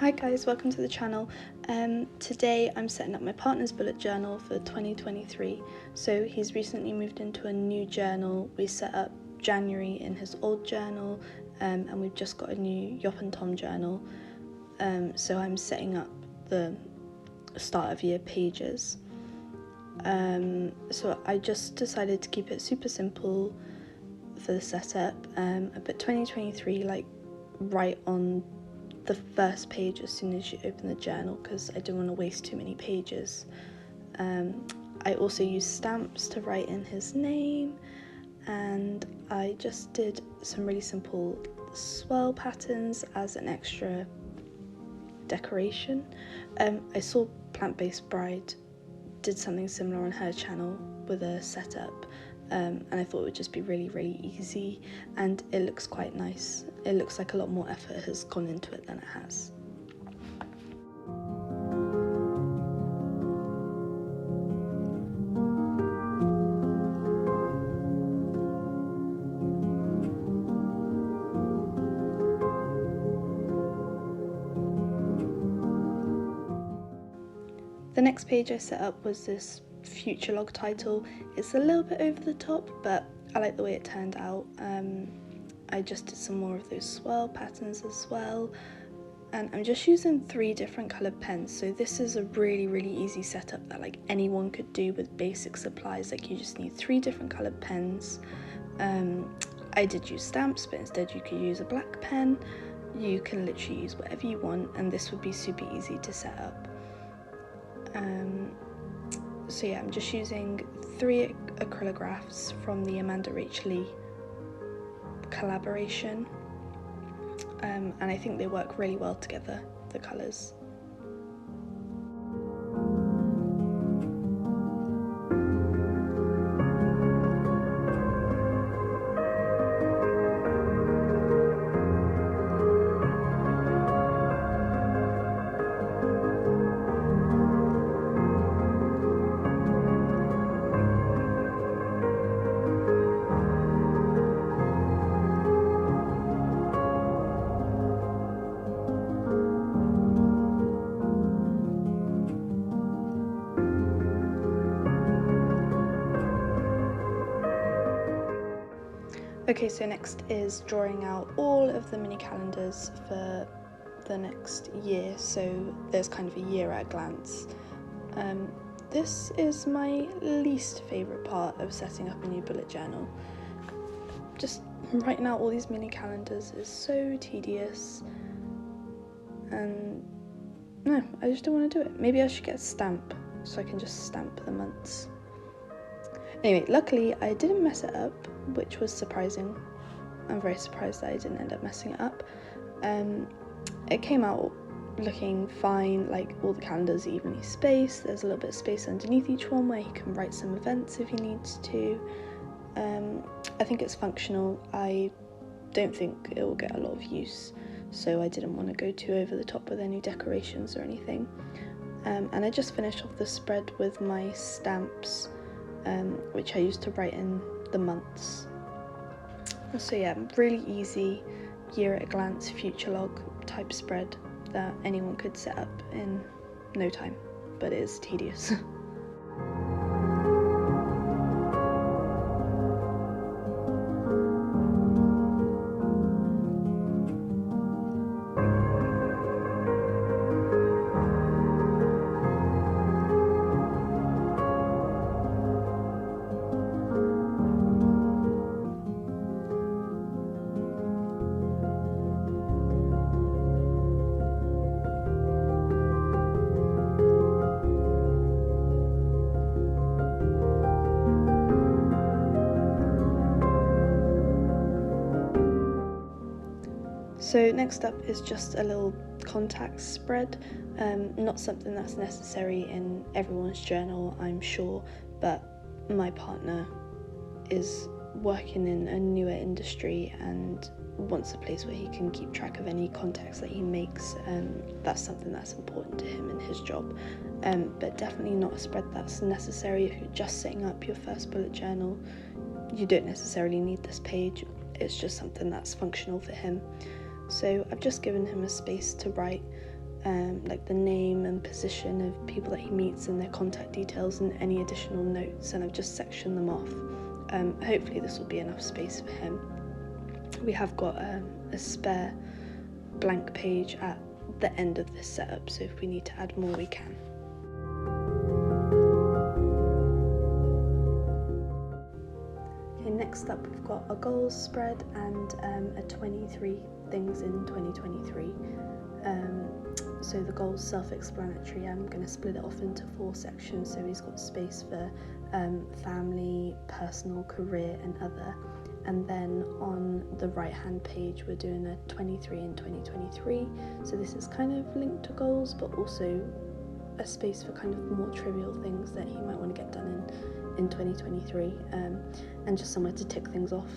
Hi guys, welcome to the channel. Today I'm setting up my partner's bullet journal for 2023. So he's recently moved into a new journal. We set up January in his old journal, and we've just got a new Yop and Tom journal. So I'm setting up the start of year pages. So I just decided to keep it super simple for the setup. I put 2023 right on the first page as soon as you open the journal because I didn't want to waste too many pages. I also used stamps to write in his name, and I just did some really simple swirl patterns as an extra decoration. I saw Plant-Based Bride did something similar on her channel with a setup, and I thought it would just be really easy, and it looks quite nice. It looks like a lot more effort has gone into it than it has. The next page I set up was this future log title. It's a little bit over the top, but I like the way it turned out. I just did some more of those swirl patterns as well, and I'm just using 3 different coloured pens. So this is a really easy setup that anyone could do with basic supplies. You just need 3 different coloured pens. I did use stamps, but instead you could use a black pen. You can literally use whatever you want, and this would be super easy to set up. So yeah, I'm just using 3 acrylographs from the Amanda Rachel Lee collaboration, and I think they work really well together, the colours. Okay, so next is drawing out all of the mini calendars for the next year, so there's kind of a year at a glance. This is my least favourite part of setting up a new bullet journal. Just writing out all these mini calendars is so tedious, and no, I just don't want to do it. Maybe I should get a stamp so I can just stamp the months. Anyway, luckily I didn't mess it up, which was surprising. I'm very surprised that I didn't end up messing it up. It came out looking fine, all the calendars are evenly spaced. There's a little bit of space underneath each one where he can write some events if he needs to. I think it's functional. I don't think it will get a lot of use, so I didn't want to go too over the top with any decorations or anything. And I just finished off the spread with my stamps, which I used to write in the months. So yeah, really easy year at a glance future log type spread that anyone could set up in no time, but it is tedious. So next up is just a little contact spread, not something that's necessary in everyone's journal, I'm sure, but my partner is working in a newer industry and wants a place where he can keep track of any contacts that he makes, and that's something that's important to him in his job, but definitely not a spread that's necessary if you're just setting up your first bullet journal. You don't necessarily need this page, it's just something that's functional for him. So I've just given him a space to write like the name and position of people that he meets and their contact details and any additional notes, and I've just sectioned them off. Hopefully this will be enough space for him. We have got a spare blank page at the end of this setup, so if we need to add more we can. Okay, next up we've got a goals spread and a 23 things in 2023. So the goals self-explanatory. I'm going to split it off into 4 sections, so he's got space for family, personal, career and other. And then on the right hand page we're doing a 23 in 2023, so this is kind of linked to goals but also a space for kind of more trivial things that he might want to get done in 2023, and just somewhere to tick things off.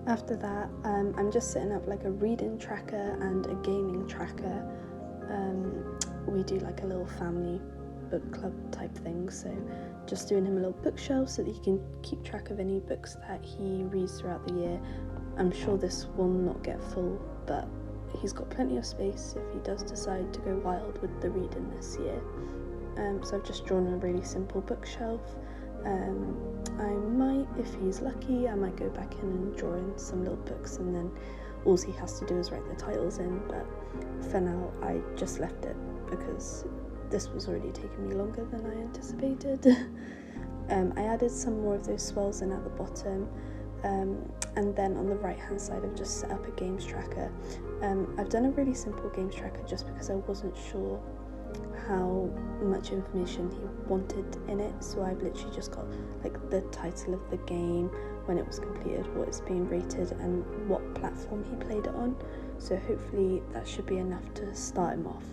After that, I'm just setting up like a reading tracker and a gaming tracker. We do like a little family book club type thing, so just doing him a little bookshelf so that he can keep track of any books that he reads throughout the year. I'm sure this will not get full, but he's got plenty of space if he does decide to go wild with the reading this year. So I've just drawn a really simple bookshelf. I might, if he's lucky, I might go back in and draw in some little books, and then all he has to do is write the titles in, but for now I just left it because this was already taking me longer than I anticipated. I added some more of those swells in at the bottom, and then on the right hand side I've just set up a games tracker. I've done a really simple games tracker just because I wasn't sure how much information he wanted in it, so I've literally just got like the title of the game, when it was completed, what it's being rated and what platform he played it on, so hopefully that should be enough to start him off.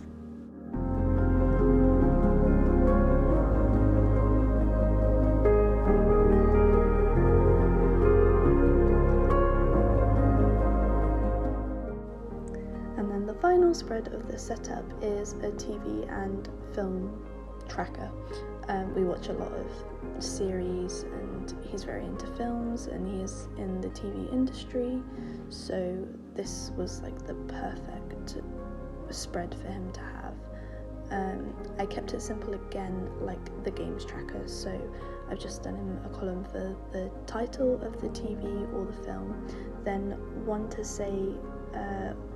And then the final spread of the setup is a TV and film tracker. We watch a lot of series and he's very into films and he is in the TV industry, so this was like the perfect spread for him to have. I kept it simple again, like the games tracker, so I've just done him a column for the title of the TV or the film, then one to say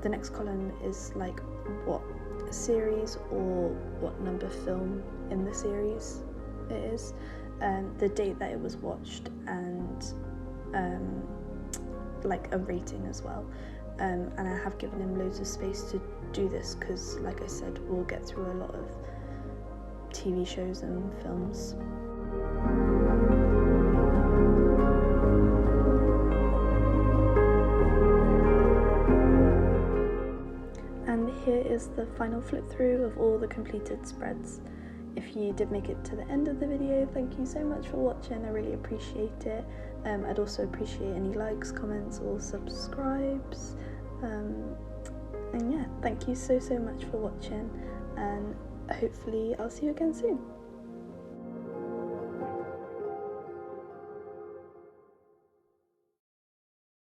the next column is like what series or what number film in the series it is, the date that it was watched, and like a rating as well. And I have given him loads of space to do this because, like I said, we'll get through a lot of TV shows and films. And here is the final flip through of all the completed spreads. If you did make it to the end of the video, thank you so much for watching, I really appreciate it. I'd also appreciate any likes, comments or subscribes. And yeah, thank you so much for watching, and hopefully I'll see you again soon.